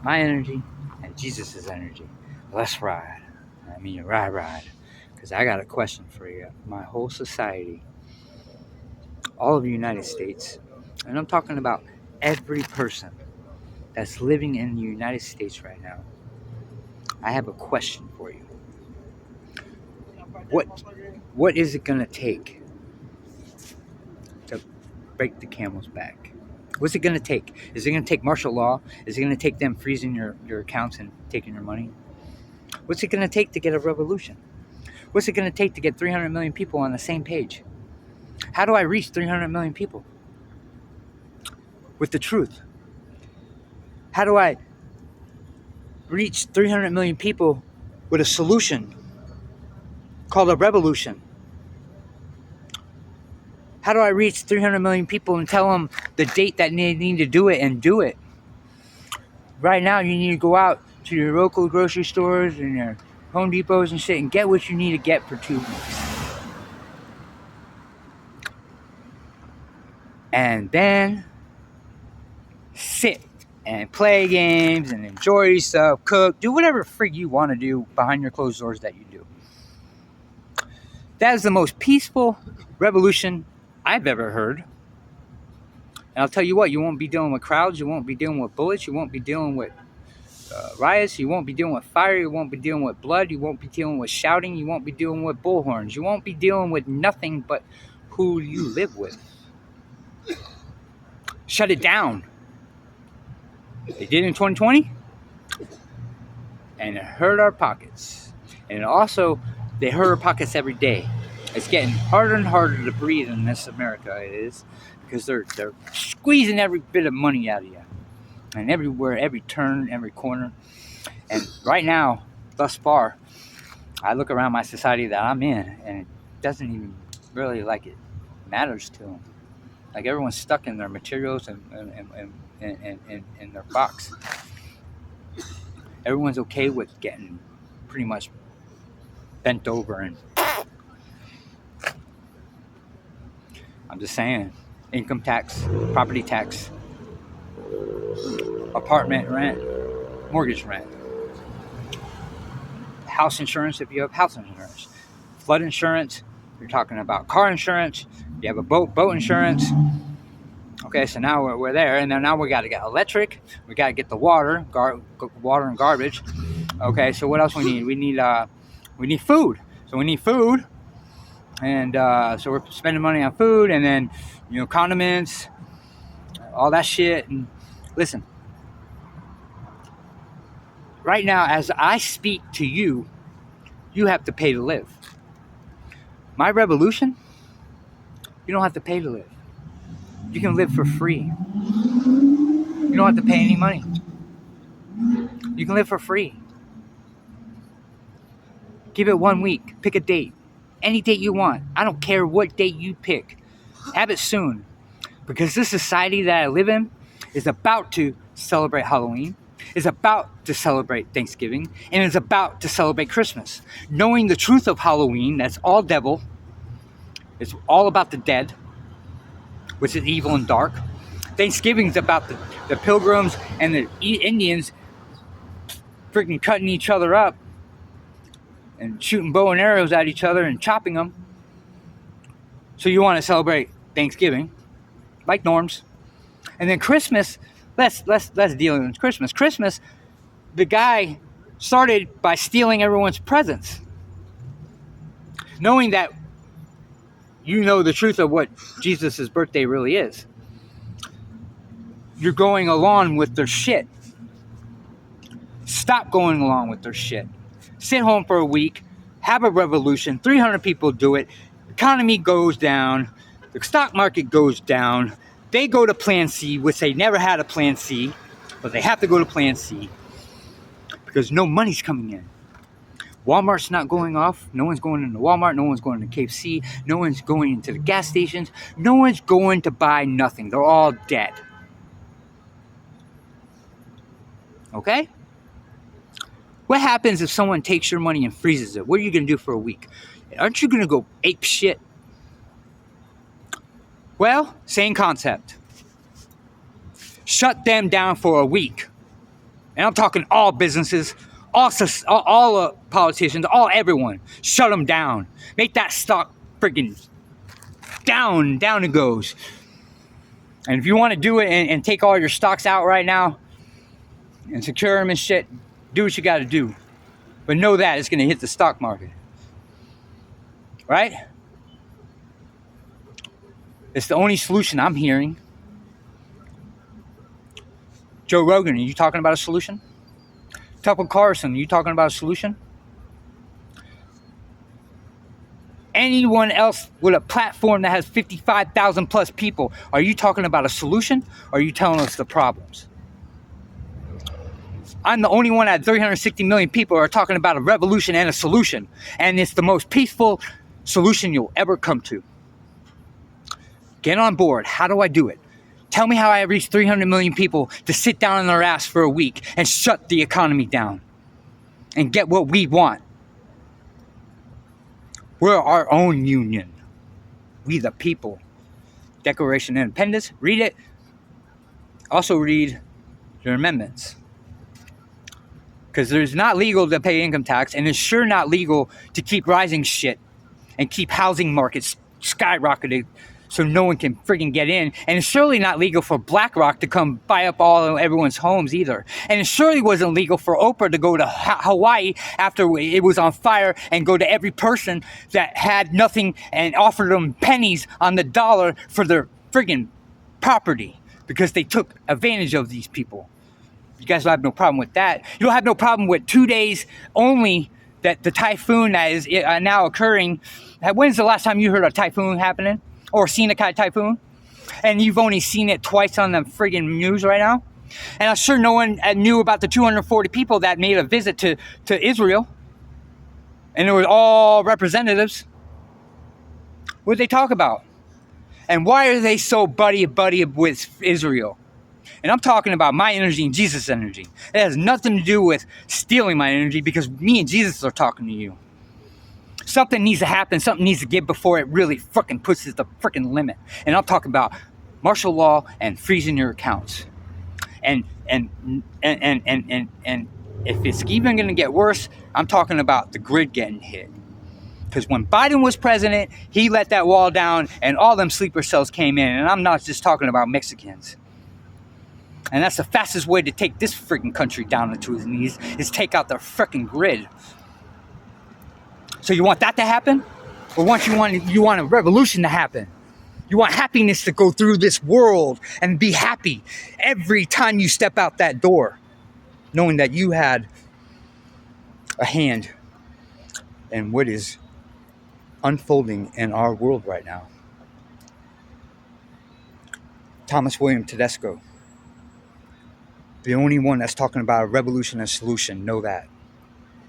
my energy and Jesus' energy. Let's ride. I mean, ride. Because I got a question for you. My whole society, all of the United States, and I'm talking about every person that's living in the United States right now, I have a question for you. What what is it gonna take to break the camel's back? What's it gonna take? Is it gonna take martial law? Is it gonna take them freezing your accounts and taking your money? What's it gonna take to get a revolution? What's it gonna take to get 300 million people on the same page? How do I reach 300 million people with the truth? How do I reach 300 million people with a solution called a revolution? How do I reach 300 million people and tell them the date that they need to do it and do it? Right now, you need to go out to your local grocery stores and your Home Depots and shit and get what you need to get for 2 weeks. And then sit and play games and enjoy yourself, cook, do whatever frig you want to do behind your closed doors that you do. That is the most peaceful revolution I've ever heard. And I'll tell you what, you won't be dealing with crowds, you won't be dealing with bullets, you won't be dealing with riots, you won't be dealing with fire, you won't be dealing with blood, you won't be dealing with shouting, you won't be dealing with bullhorns, you won't be dealing with nothing but who you live with. Shut it down. They did in 2020, and it hurt our pockets. And also, they hurt our pockets every day. It's getting harder and harder to breathe in this America, it is, because they're squeezing every bit of money out of you. And everywhere, every turn, every corner. And right now, thus far, I look around my society that I'm in, and it doesn't even really like it matters to them. Like everyone's stuck in their materials and in their box. Everyone's okay with getting pretty much bent over, and I'm just saying, income tax, property tax, apartment rent, mortgage rent, house insurance if you have house insurance, flood insurance, you're talking about car insurance, you have a boat insurance. Okay, so now we're there, and then now we got to get electric, we got to get the water and garbage. Okay, so what else we need? We need food. So we need food, and so we're spending money on food, and then condiments, all that shit. And listen, right now, as I speak to you, you have to pay to live. My revolution, you don't have to pay to live. You can live for free. You don't have to pay any money. You can live for free. Give it 1 week. Pick a date. Any date you want. I don't care what date you pick. Have it soon. Because this society that I live in is about to celebrate Halloween, is about to celebrate Thanksgiving, and is about to celebrate Christmas. Knowing the truth of Halloween, that's all devil. It's all about the dead, which is evil and dark. Thanksgiving's about the pilgrims and the Indians freaking cutting each other up and shooting bow and arrows at each other and chopping them. So you want to celebrate Thanksgiving, like norms. And then Christmas, let's deal with Christmas. Christmas, the guy started by stealing everyone's presents. Knowing that you know the truth of what Jesus' birthday really is. You're going along with their shit. Stop going along with their shit. Sit home for a week, have a revolution, 300 people do it, economy goes down, the stock market goes down, they go to Plan C, which they never had a Plan C, but they have to go to Plan C because no money's coming in. Walmart's not going off. No one's going into Walmart. No one's going to KFC. No one's going into the gas stations. No one's going to buy nothing. They're all dead. Okay? What happens if someone takes your money and freezes it? What are you going to do for a week? Aren't you going to go ape shit? Well, same concept. Shut them down for a week. And I'm talking all businesses, all politicians, everyone. Shut them down. Make that stock freaking down it goes. And if you want to do it and take all your stocks out right now and secure them and shit, do what you got to do. But know that it's going to hit the stock market. Right? It's the only solution I'm hearing. Joe Rogan, are you talking about a solution? Tucker Carlson, are you talking about a solution? Anyone else with a platform that has 55,000 plus people, are you talking about a solution, or are you telling us the problems? I'm the only one at 360 million people who are talking about a revolution and a solution, and it's the most peaceful solution you'll ever come to. Get on board. How do I do it? Tell me how I reach 300 million people to sit down on their ass for a week and shut the economy down and get what we want. We're our own union. We the people. Declaration of Independence. Read it. Also read your amendments. Because it's not legal to pay income tax, and it's sure not legal to keep rising shit and keep housing markets skyrocketing so no one can friggin' get in. And it's surely not legal for BlackRock to come buy up everyone's homes either. And it surely wasn't legal for Oprah to go to Hawaii after it was on fire and go to every person that had nothing and offer them pennies on the dollar for their friggin' property, because they took advantage of these people. You guys don't have no problem with that. You don't have no problem with 2 days only that the typhoon that is now occurring. When's the last time you heard a typhoon happening? Or seen a typhoon? And you've only seen it twice on the friggin' news right now? And I'm sure no one knew about the 240 people that made a visit to Israel. And it was all representatives. What did they talk about? And why are they so buddy with Israel? And I'm talking about my energy and Jesus' energy. It has nothing to do with stealing my energy, because me and Jesus are talking to you. Something needs to happen. Something needs to give before it really fucking pushes the freaking limit. And I'm talking about martial law and freezing your accounts. And if it's even going to get worse, I'm talking about the grid getting hit. Because when Biden was president, he let that wall down and all them sleeper cells came in. And I'm not just talking about Mexicans. And that's the fastest way to take this freaking country down into his knees, is take out the freaking grid. So you want that to happen? Or you want a revolution to happen? You want happiness to go through this world and be happy every time you step out that door, knowing that you had a hand in what is unfolding in our world right now. Thomas William Tedesco, the only one that's talking about a revolution and solution, know that.